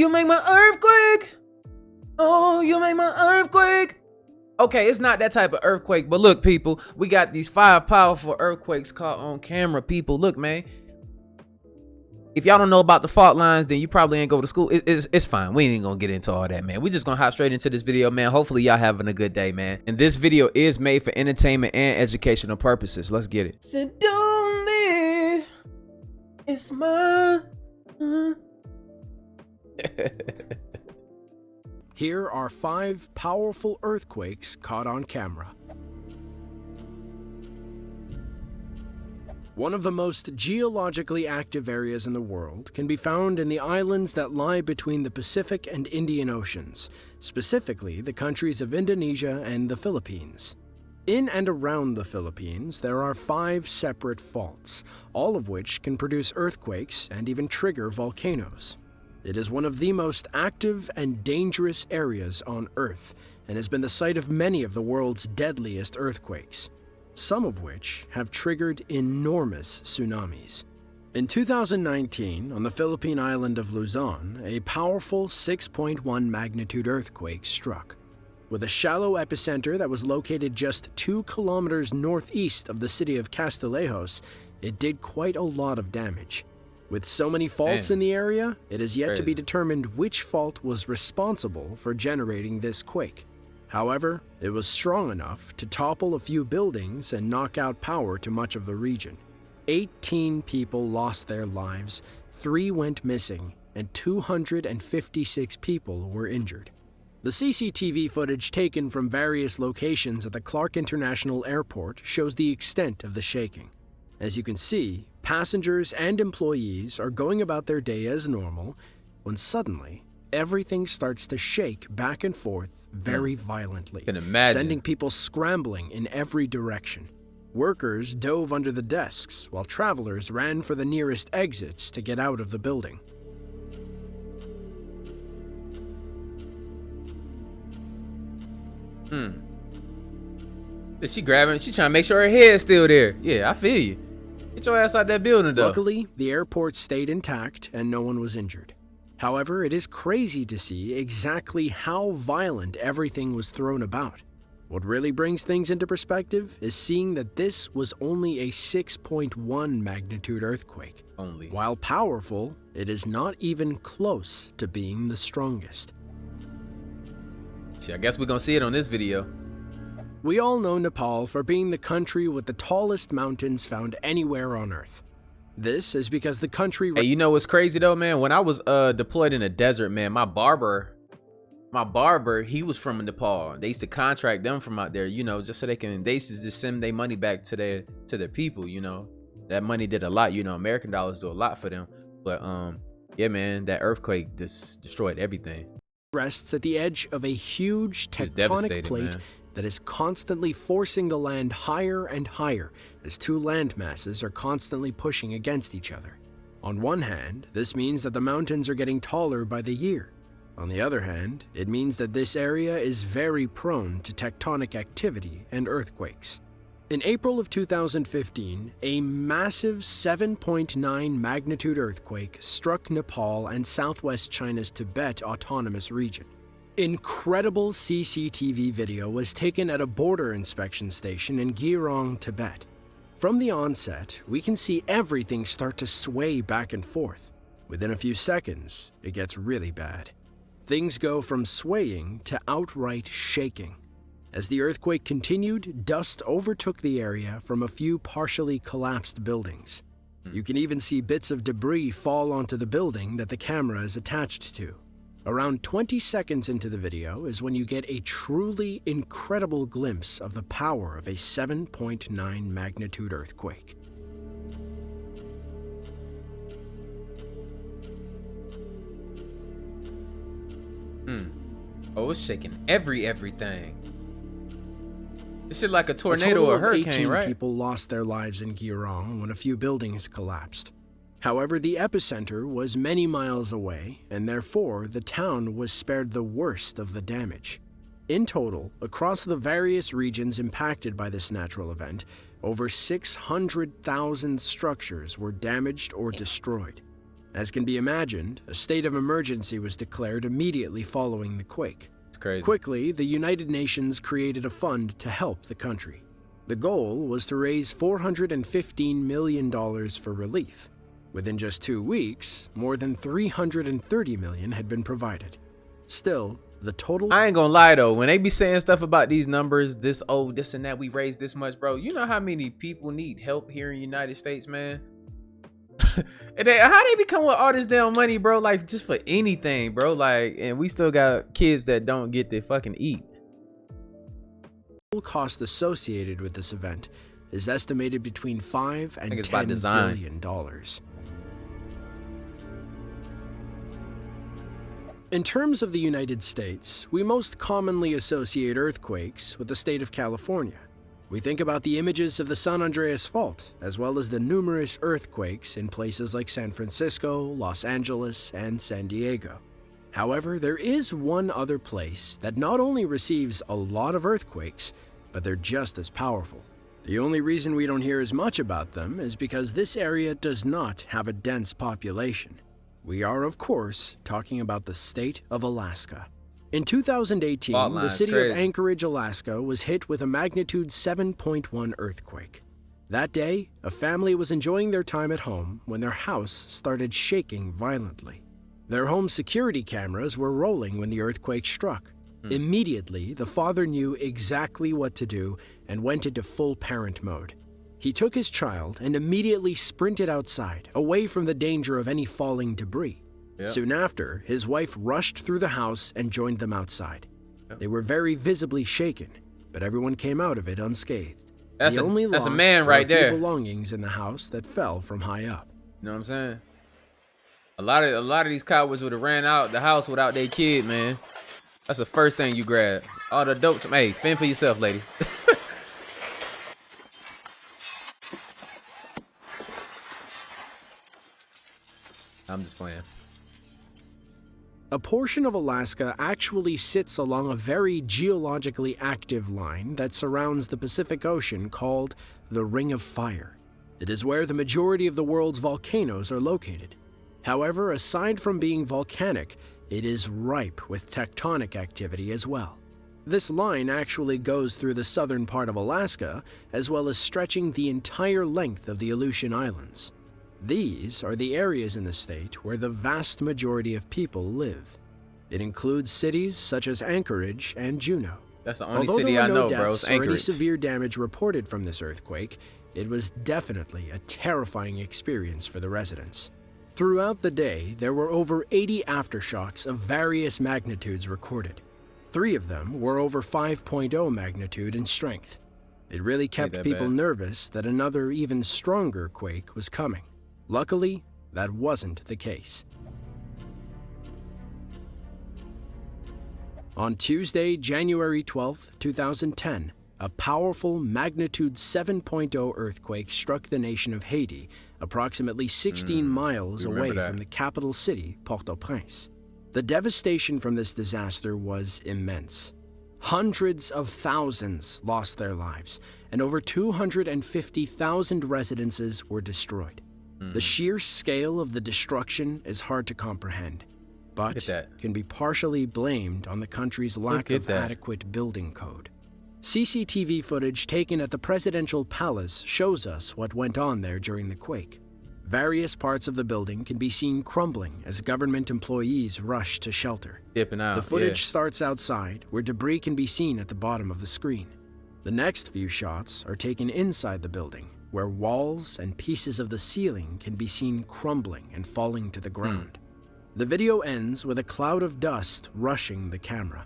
You make my earthquake. Oh, you make my earthquake. Okay, it's not that type of earthquake, but look, people, we got these 5 powerful earthquakes caught on camera. People, look, man. If y'all don't know about the fault lines, then you probably ain't go to school. It's fine. We ain't gonna get into all that, man. We just gonna hop straight into this video, man. Hopefully y'all having a good day, man. And this video is made for entertainment and educational purposes. Let's get it. So don't leave. It's my... Here are 5 powerful earthquakes caught on camera. One of the most geologically active areas in the world can be found in the islands that lie between the Pacific and Indian Oceans, specifically the countries of Indonesia and the Philippines. In and around the Philippines, there are 5 separate faults, all of which can produce earthquakes and even trigger volcanoes. It is one of the most active and dangerous areas on Earth and has been the site of many of the world's deadliest earthquakes, some of which have triggered enormous tsunamis. In 2019, on the Philippine island of Luzon, a powerful 6.1 magnitude earthquake struck. With a shallow epicenter that was located just 2 kilometers northeast of the city of Castillejos, it did quite a lot of damage. With so many faults in the area, it is yet to be determined which fault was responsible for generating this quake. However, it was strong enough to topple a few buildings and knock out power to much of the region. 18 people lost their lives, 3 went missing, and 256 people were injured. The CCTV footage taken from various locations at the Clark International Airport shows the extent of the shaking. As you can see, passengers and employees are going about their day as normal when suddenly everything starts to shake back and forth very violently, sending people scrambling in every direction. Workers dove under the desks while travelers ran for the nearest exits to get out of the building. Is she grabbing? She trying to make sure her head's still there. Yeah, I feel you. Get your ass out that building, though. Luckily, the airport stayed intact and no one was injured. However, it is crazy to see exactly how violent everything was thrown about. What really brings things into perspective is seeing that this was only a 6.1 magnitude earthquake. While powerful, it is not even close to being the strongest. I guess we're gonna see it on this video. We all know Nepal for being the country with the tallest mountains found anywhere on Earth. This is because the country... Hey, you know what's crazy though, man? When I was deployed in the desert, man, my barber, he was from Nepal. They used to contract them from out there, you know, just so they used to just send their money back to their people, you know. That money did a lot, you know, American dollars do a lot for them. But yeah, man, that earthquake just destroyed everything. Rests at the edge of a huge tectonic plate that is constantly forcing the land higher and higher as 2 land masses are constantly pushing against each other. On one hand, this means that the mountains are getting taller by the year. On the other hand, it means that this area is very prone to tectonic activity and earthquakes. In April of 2015, a massive 7.9 magnitude earthquake struck Nepal and southwest China's Tibet Autonomous Region. Incredible CCTV video was taken at a border inspection station in Gyeongsang, Tibet. From the onset, we can see everything start to sway back and forth. Within a few seconds, it gets really bad. Things go from swaying to outright shaking. As the earthquake continued, dust overtook the area from a few partially collapsed buildings. You can even see bits of debris fall onto the building that the camera is attached to. Around 20 seconds into the video is when you get a truly incredible glimpse of the power of a 7.9 magnitude earthquake. Oh, it's shaking everything. This shit like a tornado or a hurricane, right? 18 people lost their lives in Gyeongsang when a few buildings collapsed. However, the epicenter was many miles away, and therefore the town was spared the worst of the damage. In total, across the various regions impacted by this natural event, over 600,000 structures were damaged or destroyed. As can be imagined, a state of emergency was declared immediately following the quake. It's crazy. Quickly, the United Nations created a fund to help the country. The goal was to raise $415 million for relief. Within just 2 weeks, more than $330 million had been provided. Still, the total... I ain't gonna lie though, when they be saying stuff about these numbers, this and that, we raised this much, bro. You know how many people need help here in the United States, man? And how they become with all this damn money, bro? Like just for anything, bro. Like, and we still got kids that don't get to fucking eat. The cost associated with this event is estimated between $5 and $10 billion. In terms of the United States, we most commonly associate earthquakes with the state of California. We think about the images of the San Andreas Fault, as well as the numerous earthquakes in places like San Francisco, Los Angeles, and San Diego. However, there is one other place that not only receives a lot of earthquakes, but they're just as powerful. The only reason we don't hear as much about them is because this area does not have a dense population. We are, of course, talking about the state of Alaska. In 2018, the city of Anchorage, Alaska, was hit with a magnitude 7.1 earthquake. That day, a family was enjoying their time at home when their house started shaking violently. Their home security cameras were rolling when the earthquake struck. Immediately, the father knew exactly what to do and went into full parent mode. He took his child and immediately sprinted outside, away from the danger of any falling debris. Yep. Soon after, his wife rushed through the house and joined them outside. Yep. They were very visibly shaken, but everyone came out of it unscathed. That's a man right there. Belongings in the house that fell from high up. You know what I'm saying? A lot of these cowards would have ran out the house without their kid, man. That's the first thing you grab. All the dope. Hey, fend for yourself, lady. I'm just playing. A portion of Alaska actually sits along a very geologically active line that surrounds the Pacific Ocean called the Ring of Fire. It is where the majority of the world's volcanoes are located. However, aside from being volcanic, it is ripe with tectonic activity as well. This line actually goes through the southern part of Alaska, as well as stretching the entire length of the Aleutian Islands. These are the areas in the state where the vast majority of people live. It includes cities such as Anchorage and Juneau. That's the only city I know, bro. It's Anchorage. Any severe damage reported from this earthquake, it was definitely a terrifying experience for the residents. Throughout the day, there were over 80 aftershocks of various magnitudes recorded. 3 of them were over 5.0 magnitude in strength. It really kept people nervous that another even stronger quake was coming. Luckily, that wasn't the case. On Tuesday, January 12, 2010, a powerful magnitude 7.0 earthquake struck the nation of Haiti, approximately 16 miles away from the capital city, Port-au-Prince. The devastation from this disaster was immense. Hundreds of thousands lost their lives, and over 250,000 residences were destroyed. The sheer scale of the destruction is hard to comprehend, but can be partially blamed on the country's lack of adequate building code. CCTV footage taken at the presidential palace shows us what went on there during the quake. Various parts of the building can be seen crumbling as government employees rush to shelter. The footage starts outside, where debris can be seen at the bottom of the screen. The next few shots are taken inside the building, where walls and pieces of the ceiling can be seen crumbling and falling to the ground. The video ends with a cloud of dust rushing the camera.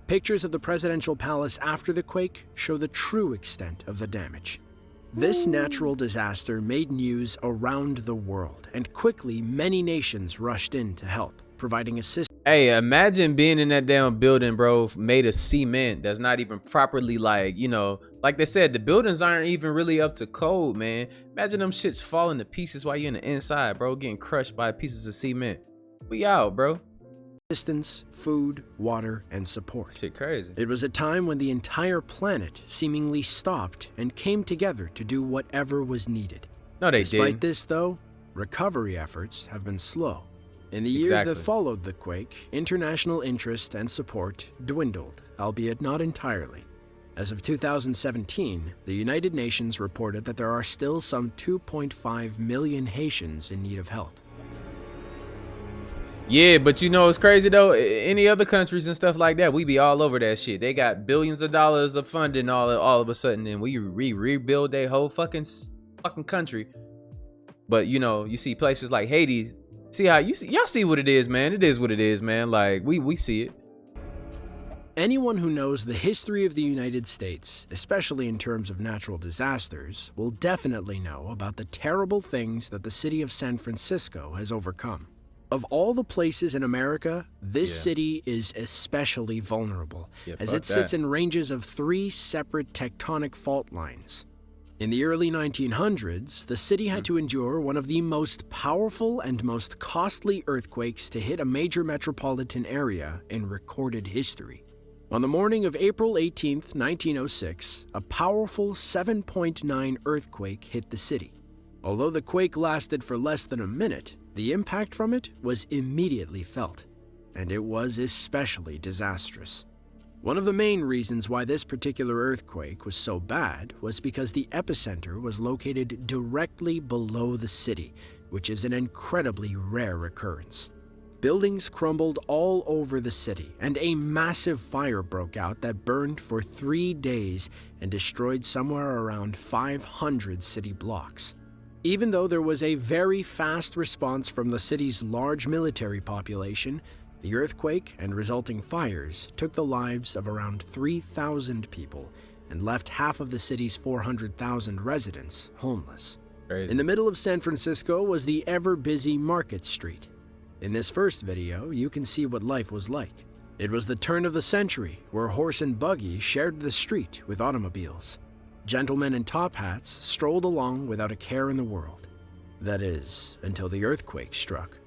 Pictures of the presidential palace after the quake show the true extent of the damage. This natural disaster made news around the world, and quickly many nations rushed in to help, providing assistance. Hey, imagine being in that damn building, bro, made of cement that's not even properly, like, you know, like they said, the buildings aren't even really up to code, man. Imagine them shits falling to pieces while you're in the inside, bro, getting crushed by pieces of cement. We out, bro. Assistance, food, water, and support. Shit crazy. It was a time when the entire planet seemingly stopped and came together to do whatever was needed. No, they didn't. Despite this, though, recovery efforts have been slow. In the years that Exactly. followed the quake, international interest and support dwindled, albeit not entirely. As of 2017, the United Nations reported that there are still some 2.5 million Haitians in need of help. Yeah, but you know it's crazy though. Any other countries and stuff like that, we be all over that shit. They got billions of dollars of funding all of a sudden, and we rebuild their whole fucking country. But you know, you see places like Haiti. See how y'all see what it is, man. It is what it is, man. Like we see it. Anyone who knows the history of the United States, especially in terms of natural disasters, will definitely know about the terrible things that the city of San Francisco has overcome. Of all the places in America, this city is especially vulnerable, as it sits in ranges of 3 separate tectonic fault lines. In the early 1900s, the city had to endure one of the most powerful and most costly earthquakes to hit a major metropolitan area in recorded history. On the morning of April 18, 1906, a powerful 7.9 earthquake hit the city. Although the quake lasted for less than a minute, the impact from it was immediately felt, and it was especially disastrous. One of the main reasons why this particular earthquake was so bad was because the epicenter was located directly below the city, which is an incredibly rare occurrence. Buildings crumbled all over the city, and a massive fire broke out that burned for 3 days and destroyed somewhere around 500 city blocks. Even though there was a very fast response from the city's large military population, the earthquake and resulting fires took the lives of around 3,000 people and left half of the city's 400,000 residents homeless. Crazy. In the middle of San Francisco was the ever-busy Market Street. In this first video, you can see what life was like. It was the turn of the century, where horse and buggy shared the street with automobiles. Gentlemen in top hats strolled along without a care in the world. That is, until the earthquake struck.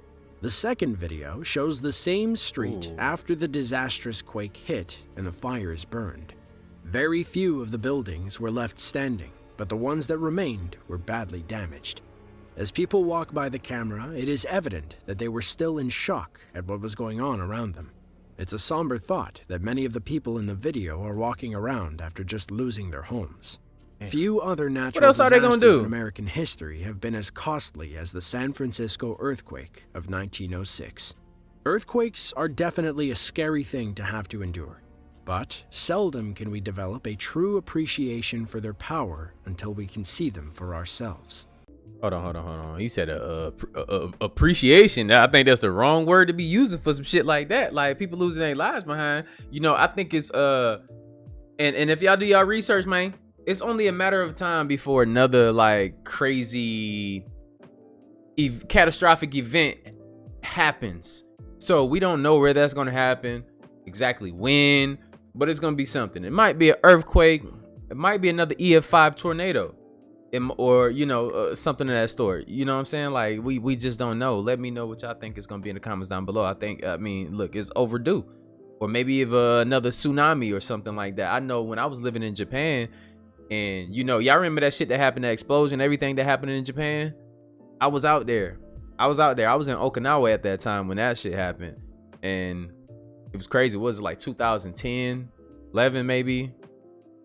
The second video shows the same street after the disastrous quake hit and the fires burned. Very few of the buildings were left standing, but the ones that remained were badly damaged. As people walk by the camera, it is evident that they were still in shock at what was going on around them. It's a somber thought that many of the people in the video are walking around after just losing their homes. Few other natural disasters in American history have been as costly as the San Francisco earthquake of 1906. Earthquakes are definitely a scary thing to have to endure, but seldom can we develop a true appreciation for their power until we can see them for ourselves. Hold on. He said appreciation. I think that's the wrong word to be using for some shit like that. Like people losing their lives behind. You know, I think it's and if y'all do y'all research, man, it's only a matter of time before another like crazy catastrophic event happens. So we don't know where that's gonna happen, exactly when, but it's gonna be something. It might be an earthquake. It might be another EF5 tornado. Or you know something of that sort. You know what I'm saying? Like we just don't know. Let me know what y'all think is gonna be in the comments down below. I mean look, it's overdue. Or maybe if another tsunami or something like that. I know when I was living in Japan, and you know, y'all remember that shit that happened, that explosion, everything that happened in Japan? I was out there. I was in Okinawa at that time when that shit happened, and it was crazy. What was it, like 2010, 11 maybe?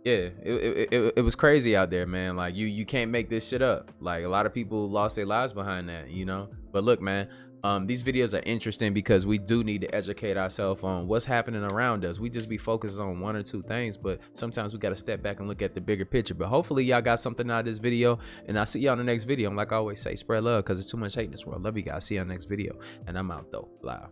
Yeah, it was crazy out there, man. Like you can't make this shit up. Like a lot of people lost their lives behind that, you know. But look, man, these videos are interesting because we do need to educate ourselves on what's happening around us. We just be focused on 1 or 2 things, but sometimes we got to step back and look at the bigger picture. But hopefully y'all got something out of this video, and I'll see y'all in the next video. And like I always say, spread love because there's too much hate in this world. Love you guys. See y'all next video, and I'm out though. Live.